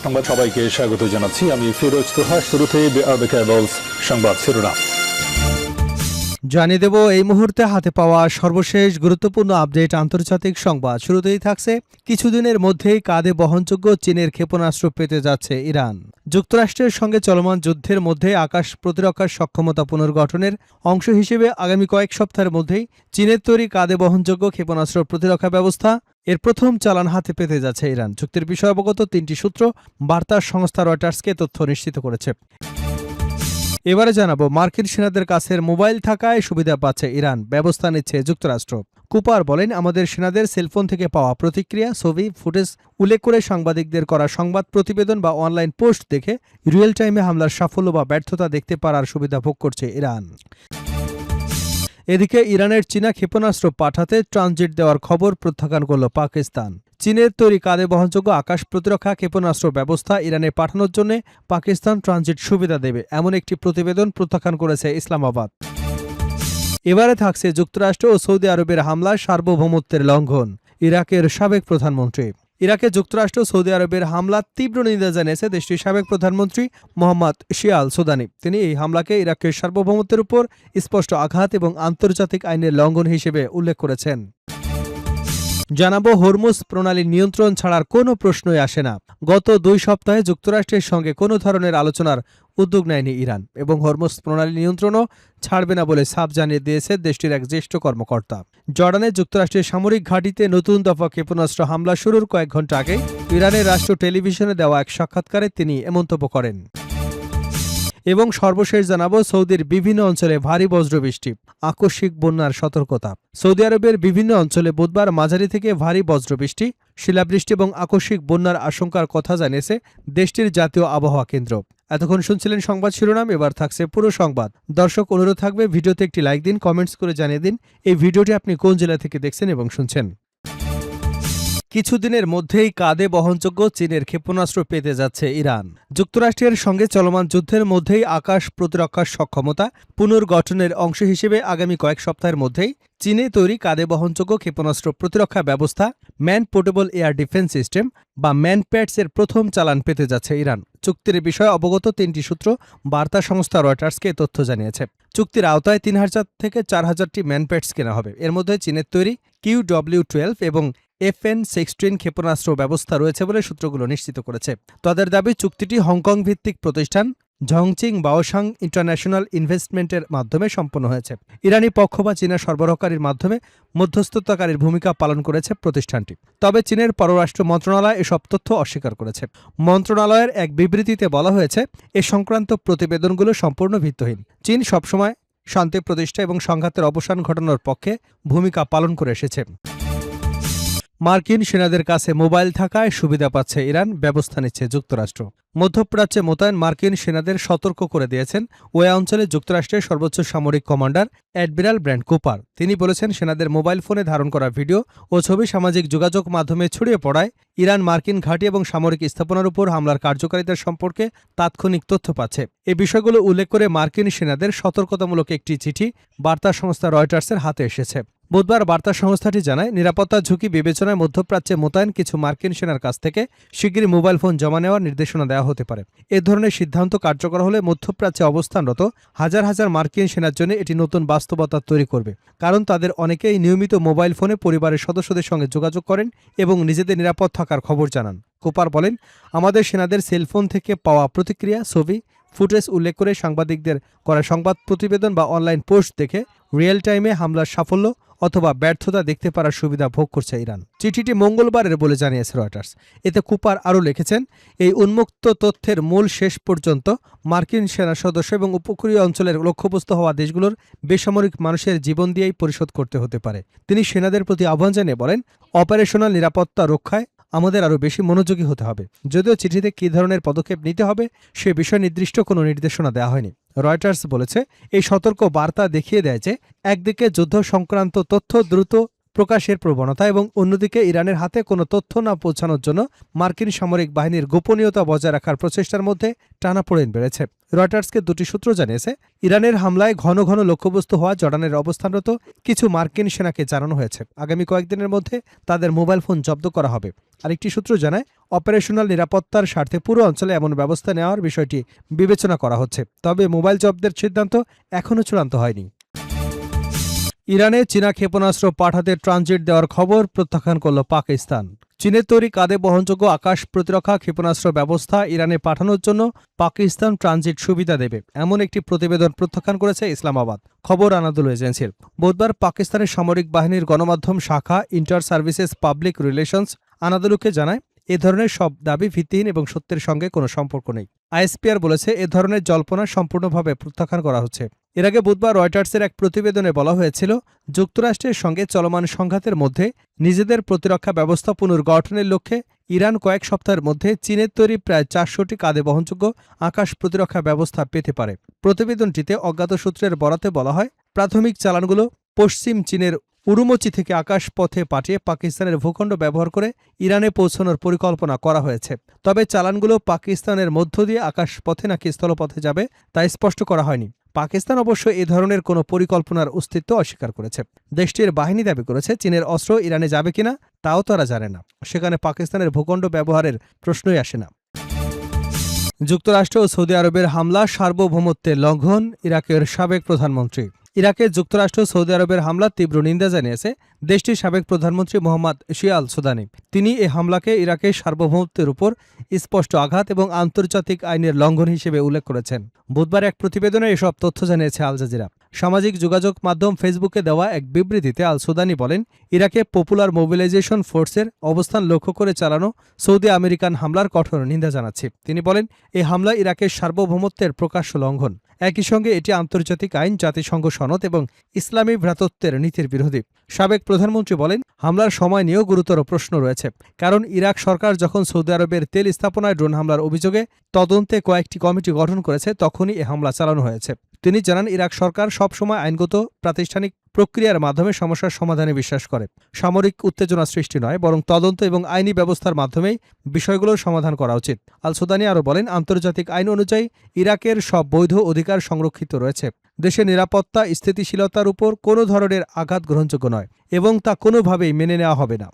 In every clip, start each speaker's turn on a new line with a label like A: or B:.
A: সংবাদ সবাইকে স্বাগত জানাচ্ছি। আমি ফিরোজ তোহা। শুরুতেই সংবাদ শিরোনাম
B: জানিয়ে দেব এই মুহূর্তে হাতে পাওয়া সর্বশেষ গুরুত্বপূর্ণ আপডেট আন্তর্জাতিক সংবাদ। শুরুতেই থাকছে কিছুদিনের মধ্যেই কাঁধে বহনযোগ্য চীনের ক্ষেপণাস্ত্র পেতে যাচ্ছে ইরান। যুক্তরাষ্ট্রের সঙ্গে চলমান যুদ্ধের মধ্যে আকাশ প্রতিরক্ষার সক্ষমতা পুনর্গঠনের অংশ হিসেবে আগামী কয়েক সপ্তাহের মধ্যেই চীনের তৈরি কাঁধে বহনযোগ্য ক্ষেপণাস্ত্র প্রতিরক্ষা ব্যবস্থা এর প্রথম চালান হাতে পেতে যাচ্ছে ইরান। চুক্তির বিষয়ে অবগত তিনটি সূত্র বার্তা সংস্থা রয়টার্সকে তথ্য নিশ্চিত করেছে। এবারে জানাবো মার্কিন সেনাদের কাছের মোবাইল থাকায় সুবিধা পাচ্ছে ইরান, ব্যবস্থা নিচ্ছে যুক্তরাষ্ট্র। কুপার বলেন, আমাদের সেনাদের সেলফোন থেকে পাওয়া প্রতিক্রিয়া, ছবি, ফুটেজ উল্লেখ করে সাংবাদিকদের করা সংবাদ প্রতিবেদন বা অনলাইন পোস্ট দেখে রিয়েল টাইমে হামলার সাফল্য বা ব্যর্থতা দেখতে পারার সুবিধা ভোগ করছে ইরান। এদিকে ইরানের চীনা ক্ষেপণাস্ত্র পাঠাতে ট্রানজিট দেওয়ার খবর প্রত্যাখ্যান করল পাকিস্তান। চীনের তৈরি কাঁধে বহনযোগ্য আকাশ প্রতিরক্ষা ক্ষেপণাস্ত্র ব্যবস্থা ইরানে পাঠানোর জন্য পাকিস্তান ট্রানজিট সুবিধা দেবে এমন একটি প্রতিবেদন প্রত্যাখ্যান করেছে ইসলামাবাদ। এবারে থাকছে যুক্তরাষ্ট্র ও সৌদি আরবের হামলায় সার্বভৌমত্বের লঙ্ঘন। ইরাকের সাবেক প্রধানমন্ত্রী। ইরাকে যুক্তরাষ্ট্র সৌদি আরবের হামলার তীব্র নিন্দা জানিয়েছে দেশটির সাবেক প্রধানমন্ত্রী মোহাম্মদ শিয়া আল সুদানি। তিনি এই হামলাকে ইরাকের সার্বভৌমত্বের উপর স্পষ্ট আঘাত এবং আন্তর্জাতিক আইনের লঙ্ঘন হিসেবে উল্লেখ করেছেন। জানাবো হরমুজ প্রণালী নিয়ন্ত্রণ ছাড়ার কোনো প্রশ্নই আসে না। গত 2 সপ্তাহে যুক্তরাষ্ট্রের সঙ্গে কোনো ধরনের আলোচনার উদ্যোগ নেয়নি ইরান এবং হরমুজ প্রণালী নিয়ন্ত্রণও ছাড়বে না বলে সাফ জানিয়ে দিয়েছে দেশটির এক জ্যেষ্ঠ কর্মকর্তা। জর্ডানে যুক্তরাষ্ট্রের সামরিক ঘাঁটিতে নতুন দফা ক্ষেপণাস্ত্র হামলা শুরুর কয়েক ঘণ্টা আগে ইরানের রাষ্ট্র টেলিভিশনে দেওয়া এক সাক্ষাৎকারে তিনি এ মন্তব্য করেন। এবং সর্বশেষ জানাবো সৌদির বিভিন্ন অঞ্চলে ভারী বজ্রবৃষ্টি, আকস্মিক বন্যার সতর্কতা। সৌদি আরবের বিভিন্ন অঞ্চলে বুধবার মাঝারি থেকে ভারী বজ্রবৃষ্টি, শিলাবৃষ্টি এবং আকস্মিক বন্যার আশঙ্কার কথা জানিয়েছে দেশটির জাতীয় আবহাওয়া কেন্দ্র। এতক্ষণ শুনছিলেন সংবাদ শিরোনাম, এবার থাকছে পুরো সংবাদ। দর্শক, অনুরোধ থাকবে ভিডিওতে একটি লাইক দিন, কমেন্টস করে জানিয়ে দিন এই ভিডিওটি আপনি কোন জেলা থেকে দেখছেন এবং শুনছেন। কিছুদিনের মধ্যেই কাঁধে বহনযোগ্য চীনের ক্ষেপণাস্ত্র পেতে যাচ্ছে ইরান। যুক্তরাষ্ট্রের সঙ্গে চলমান যুদ্ধের মধ্যেই আকাশ প্রতিরক্ষার সক্ষমতা পুনর্গঠনের অংশ হিসেবে আগামী কয়েক সপ্তাহের মধ্যেই চীনে তৈরি কাঁধে বহনযোগ্য ক্ষেপণাস্ত্র প্রতিরক্ষা ব্যবস্থা man portable air defence system বা ম্যানপ্যাডস এর প্রথম চালান পেতে যাচ্ছে ইরান। চুক্তির বিষয়ে অবগত তিনটি সূত্র বার্তা সংস্থা রয়টার্সকে তথ্য জানিয়েছে। চুক্তির আওতায় 3000 থেকে 4000টি ম্যানপ্যাডস কেনা হবে। এর মধ্যে চীনের তৈরি QW-12 এবং FN-16 ক্ষেপণাস্ত্র ব্যবস্থা রয়েছে বলে সূত্রগুলো নিশ্চিত করেছে। তাদের দাবি, চুক্তিটি হংকং ভিত্তিক প্রতিষ্ঠান ঝংচিং বাওসাং ইন্টারন্যাশনাল ইনভেস্টমেন্টের মাধ্যমে সম্পন্ন হয়েছে। ইরানি পক্ষ বা চীনা সরবরাহকারীর মাধ্যমে মধ্যস্থতাকারীর ভূমিকা পালন করেছে প্রতিষ্ঠানটি। তবে চীনের পররাষ্ট্র মন্ত্রণালয় এসব তথ্য অস্বীকার করেছে। মন্ত্রণালয়ের এক বিবৃতিতে বলা হয়েছে, এ সংক্রান্ত প্রতিবেদনগুলো সম্পূর্ণ ভিত্তিহীন। চীন সবসময় শান্তি প্রতিষ্ঠা এবং সংঘাতের অবসান ঘটানোর পক্ষে ভূমিকা পালন করে এসেছে। মার্কিন সেনাদের কাছে মোবাইল থাকায় সুবিধা পাচ্ছে ইরান, ব্যবস্থা নিচ্ছে যুক্তরাষ্ট্র। মধ্যপ্রাচ্যে মোতায়েন মার্কিন সেনাদের সতর্ক করে দিয়েছেন ওই অঞ্চলে যুক্তরাষ্ট্রের সর্বোচ্চ সামরিক কমান্ডার অ্যাডমিরাল ব্র্যান্ড কুপার। তিনি বলেছেন, সেনাদের মোবাইল ফোনে ধারণ করা ভিডিও ও ছবি সামাজিক যোগাযোগ মাধ্যমে ছড়িয়ে পড়ায় ইরান মার্কিন ঘাঁটি এবং সামরিক স্থাপনার উপর হামলার কার্যকারিতা সম্পর্কে তাৎক্ষণিক তথ্য পাচ্ছে। এই বিষয়গুলো উল্লেখ করে মার্কিন সেনাদের সতর্কতামূলক একটি চিঠি বার্তা সংস্থা রয়টার্সের হাতে এসেছে। বুধবার বার্তা সংস্থাটি জানায়, নিরাপত্তা ঝুঁকি বিবেচনায় মধ্যপ্রাচ্যে মোতায়েন কিছু মার্কিন সেনার কাছ থেকে শিগগিরই মোবাইল ফোন জমা নেওয়ার নির্দেশনা দেওয়া হতে পারে। এ ধরনের সিদ্ধান্ত কার্যকর হলে মধ্যপ্রাচ্যে অবস্থানরত হাজার হাজার মার্কিন সেনার জন্য এটি নতুন বাস্তবতা তৈরি করবে, কারণ তাদের অনেকেই নিয়মিত মোবাইল ফোনে পরিবারের সদস্যদের সঙ্গে যোগাযোগ করেন এবং নিজেদের নিরাপদ থাকার খবর জানান। কুপার বলেন, আমাদের সেনাদের সেলফোন থেকে পাওয়া প্রতিক্রিয়া, ছবি, ফুটেজ উল্লেখ করে সাংবাদিকদের করা সংবাদ প্রতিবেদন বা অনলাইন পোস্ট দেখে রিয়েল টাইমে হামলার সাফল্য অথবা ব্যর্থতা দেখতে পারার সুবিধা ভোগ করছে ইরান। চিঠিটি মঙ্গলবারের বলে জানিয়েছে রয়টার্স। এতে কুপার আরও লিখেছেন, এই উন্মুক্ত তথ্যের মূল শেষ পর্যন্ত মার্কিন সেনা সদস্য এবং উপকূলীয় অঞ্চলের লক্ষ্যবস্তু হওয়া দেশগুলোর বেসামরিক মানুষের জীবন দিয়েই পরিশোধ করতে হতে পারে। তিনি সেনাদের প্রতি আহ্বান জানিয়ে বলেন, অপারেশনাল নিরাপত্তা রক্ষায় আমাদের আরও বেশি মনোযোগী হতে হবে। যদিও চিঠিতে কী ধরনের পদক্ষেপ নিতে হবে সে বিষয়ে নির্দিষ্ট কোনো নির্দেশনা দেওয়া হয়নি। রয়টার্স বলেছে, এই সতর্ক বার্তা দেখিয়ে দেয় যে একদিকে যুদ্ধ সংক্রান্ত তথ্য দ্রুত প্রকাশের প্রবণতা এবং অন্যদিকে ইরানের হাতে কোনো তথ্য না পৌঁছানোর জন্য মার্কিন সামরিক বাহিনীর গোপনীয়তা বজায় রাখার প্রচেষ্টার মধ্যে টানাপোড়েন বেড়েছে। রয়টার্সকে দুটি সূত্র জানিয়েছে, ইরানের হামলায় ঘন ঘন লক্ষ্যবস্তু হওয়া জর্ডানের অবস্থানরত কিছু মার্কিন সেনাকে জানানো হয়েছে আগামী কয়েকদিনের মধ্যে তাদের মোবাইল ফোন জব্দ করা হবে। আরেকটি সূত্র জানায়, অপারেশনাল নিরাপত্তার স্বার্থে পুরো অঞ্চলে এমন ব্যবস্থা নেওয়ার বিষয়টি বিবেচনা করা হচ্ছে, তবে মোবাইল জব্দের সিদ্ধান্ত এখনও চূড়ান্ত হয়নি। ইরানে চীনা ক্ষেপণাস্ত্র পাঠাতে ট্রানজিট দেওয়ার খবর প্রত্যাখ্যান করল পাকিস্তান। চীনের তৈরি কাঁধে বহনযোগ্য আকাশ প্রতিরক্ষা ক্ষেপণাস্ত্র ব্যবস্থা ইরানে পাঠানোর জন্য পাকিস্তান ট্রানজিট সুবিধা দেবে এমন একটি প্রতিবেদন প্রত্যাখ্যান করেছে ইসলামাবাদ। খবর আনাদুল এজেন্সির। বুধবার পাকিস্তানের সামরিক বাহিনীর গণমাধ্যম শাখা ইন্টার সার্ভিসেস পাবলিক রিলেশনস আনাদুলুকে জানায়, এ ধরনের সব দাবি ভিত্তিহীন এবং সত্যের সঙ্গে কোনো সম্পর্ক নেই। আইএসপিআর বলেছে, এ ধরনের জল্পনা সম্পূর্ণভাবে প্রত্যাখ্যান করা হচ্ছে। এর আগে বুধবার রয়টার্সের এক প্রতিবেদনে বলা হয়েছিল, যুক্তরাষ্ট্রের সঙ্গে চলমান সংঘাতের মধ্যে নিজেদের প্রতিরক্ষা ব্যবস্থা পুনর্গঠনের লক্ষ্যে ইরান কয়েক সপ্তাহের মধ্যে চীনের তৈরি প্রায় 400টি কাঁধে বহনযোগ্য আকাশ প্রতিরক্ষা ব্যবস্থা পেতে পারে। প্রতিবেদনটিতে অজ্ঞাত সূত্রের বরাতে বলা হয়, প্রাথমিক চালানগুলো পশ্চিম চীনের উরুমচি থেকে আকাশ পথে পাঠিয়ে পাকিস্তানের ভূখণ্ড ব্যবহার করে ইরানে পৌঁছানোর পরিকল্পনা করা হয়েছে। তবে চালানগুলো পাকিস্তানের মধ্য দিয়ে আকাশ পথে নাকি স্থলপথে যাবে তা স্পষ্ট করা হয়নি। পাকিস্তান অবশ্য এ ধরনের কোনো পরিকল্পনার অস্তিত্ব অস্বীকার করেছে। দেশটির বাহিনী দাবি করেছে, চীনের অস্ত্র ইরানে যাবে কিনা তাও তারা জানে না। সেখানে পাকিস্তানের ভূখণ্ড ব্যবহারের প্রশ্নই আসে না। যুক্তরাষ্ট্র ও সৌদি আরবের হামলা সার্বভৌমত্বের লঙ্ঘন, ইরাকের সাবেক প্রধানমন্ত্রী। ইরাকে যুক্তরাষ্ট্র সৌদি আরবের হামলার তীব্র নিন্দা জানিয়েছে দেশটির সাবেক প্রধানমন্ত্রী মোহাম্মদ শিয়া আল সুদানি। তিনি এ হামলাকে ইরাকের সার্বভৌমত্বের উপর স্পষ্ট আঘাত এবং আন্তর্জাতিক আইনের লঙ্ঘন হিসেবে উল্লেখ করেছেন। বুধবার এক প্রতিবেদনে এসব তথ্য জানিয়েছে আল জাজিরা। সামাজিক যোগাযোগ মাধ্যম ফেসবুকে দেওয়া এক বিবৃতিতে আল সুদানি বলেন, ইরাকে পপুলার মোবিলাইজেশন ফোর্সের অবস্থান লক্ষ্য করে চালানো সৌদি আমেরিকান হামলার কঠোর নিন্দা জানাচ্ছি। তিনি বলেন, এই হামলা ইরাকের সার্বভৌমত্বের প্রকাশ্য লঙ্ঘন। একই সঙ্গে এটি আন্তর্জাতিক আইন, জাতিসংঘ সনদ এবং ইসলামী ভ্রাতৃত্বের নীতির বিরোধী। সাবেক প্রধানমন্ত্রী বলেন, হামলার সময় নিয়েও গুরুতর প্রশ্ন রয়েছে, কারণ ইরাক সরকার যখন সৌদি আরবের তেল স্থাপনায় ড্রোন হামলার অভিযোগে তদন্তে কয়েকটি কমিটি গঠন করেছে তখনই এ হামলা চালানো হয়েছে। তিনি জানান, ইরাক সরকার সবসময় আইনগত প্রাতিষ্ঠানিক প্রক্রিয়ার মাধ্যমে সমস্যার সমাধানে বিশ্বাস করে। সামরিক উত্তেজনা সৃষ্টি নয়, বরং তদন্ত এবং আইনি ব্যবস্থার মাধ্যমেই বিষয়গুলোর সমাধান করা উচিত। আল সুদানি আরও বলেন, আন্তর্জাতিক আইন অনুযায়ী ইরাকের সব বৈধ অধিকার সংরক্ষিত রয়েছে। দেশের নিরাপত্তা স্থিতিশীলতার উপর কোনো ধরনের আঘাত গ্রহণযোগ্য নয় এবং তা কোনোভাবেই মেনে নেওয়া হবে না।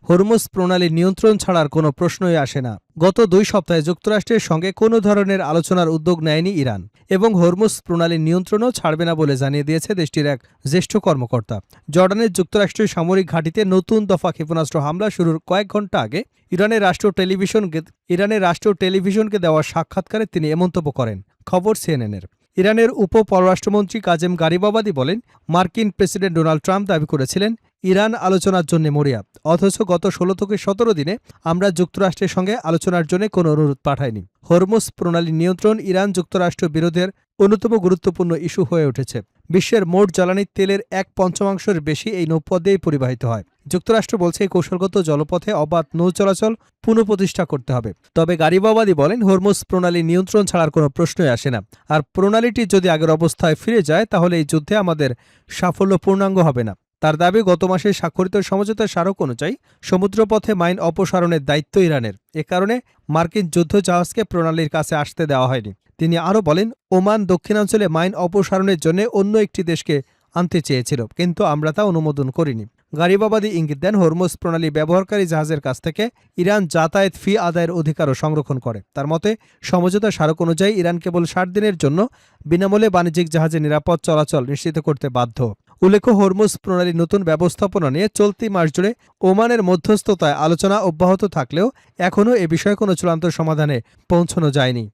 B: হরমুজ প্রণালী নিয়ন্ত্রণ ছাড়ার কোনো প্রশ্নই আসে না। গত 2 সপ্তাহে যুক্তরাষ্ট্রের সঙ্গে কোনো ধরনের আলোচনার উদ্যোগ নেয়নি ইরান এবং হরমুজ প্রণালীর নিয়ন্ত্রণও ছাড়বে না বলে জানিয়ে দিয়েছে দেশটির এক জ্যেষ্ঠ কর্মকর্তা। জর্ডানের যুক্তরাষ্ট্রের সামরিক ঘাঁটিতে নতুন দফা ক্ষেপণাস্ত্র হামলা শুরুর কয়েক ঘণ্টা আগে ইরানের রাষ্ট্র টেলিভিশনকে দেওয়া সাক্ষাৎকারে তিনি এ মন্তব্য করেন। খবর সিএনএনের। ইরানের উপ-পররাষ্ট্রমন্ত্রী কাজেম গারিবাবাদি বলেন, মার্কিন প্রেসিডেন্ট ডোনাল্ড ট্রাম্প দাবি করেছিলেন ইরান আলোচনার জন্য মরিয়া, অথচ গত 16 থেকে 17 দিনে আমরা যুক্তরাষ্ট্রের সঙ্গে আলোচনার জন্য কোনো অনুরোধ পাঠাইনি। হরমুজ প্রণালী নিয়ন্ত্রণ ইরান যুক্তরাষ্ট্র বিরোধের অন্যতম গুরুত্বপূর্ণ ইস্যু হয়ে উঠেছে। বিশ্বের মোট জ্বালানি তেলের 1/5 বেশি এই নৌপথ দিয়েই পরিবাহিত হয়। যুক্তরাষ্ট্র বলছে, এই কৌশলগত জলপথে অবাধ নৌ চলাচল পুনঃপ্রতিষ্ঠা করতে হবে। তবে গারিবাবাদি বলেন, হরমুজ প্রণালী নিয়ন্ত্রণ ছাড়ার কোনো প্রশ্নই আসে না। আর প্রণালীটি যদি আগের অবস্থায় ফিরে যায় তাহলে এই যুদ্ধে আমাদের সাফল্য পূর্ণাঙ্গ হবে না। তার দাবি, গত মাসে স্বাক্ষরিত সমঝোতার স্মারক অনুযায়ী সমুদ্রপথে মাইন অপসারণের দায়িত্ব ইরানের। এ কারণে মার্কিন যুদ্ধ জাহাজকে প্রণালীর কাছে আসতে দেওয়া হয়নি। তিনি আরও বলেন, ওমান দক্ষিণাঞ্চলে মাইন অপসারণের জন্য অন্য একটি দেশকে আনতে চেয়েছিল, কিন্তু আমরা তা অনুমোদন করিনি। গারিবাবাদি ইঙ্গিত দেন, হরমুজ প্রণালী ব্যবহারকারী জাহাজের কাছ থেকে ইরান যাতায়াত ফি আদায়ের অধিকারও সংরক্ষণ করে। তার মতে, সমঝোতা স্মারক অনুযায়ী ইরান কেবল 60 দিনের জন্য বিনামূল্যে বাণিজ্যিক জাহাজে নিরাপদ চলাচল নিশ্চিত করতে বাধ্য। উল্লেখ্য, হরমুজ প্রণালীর নতুন ব্যবস্থাপনা নিয়ে চলতি মাস জুড়ে ওমানের মধ্যস্থতায় আলোচনা অব্যাহত থাকলেও এখনও এ বিষয়ে কোনো চূড়ান্ত সমাধানে পৌঁছানো যায়নি।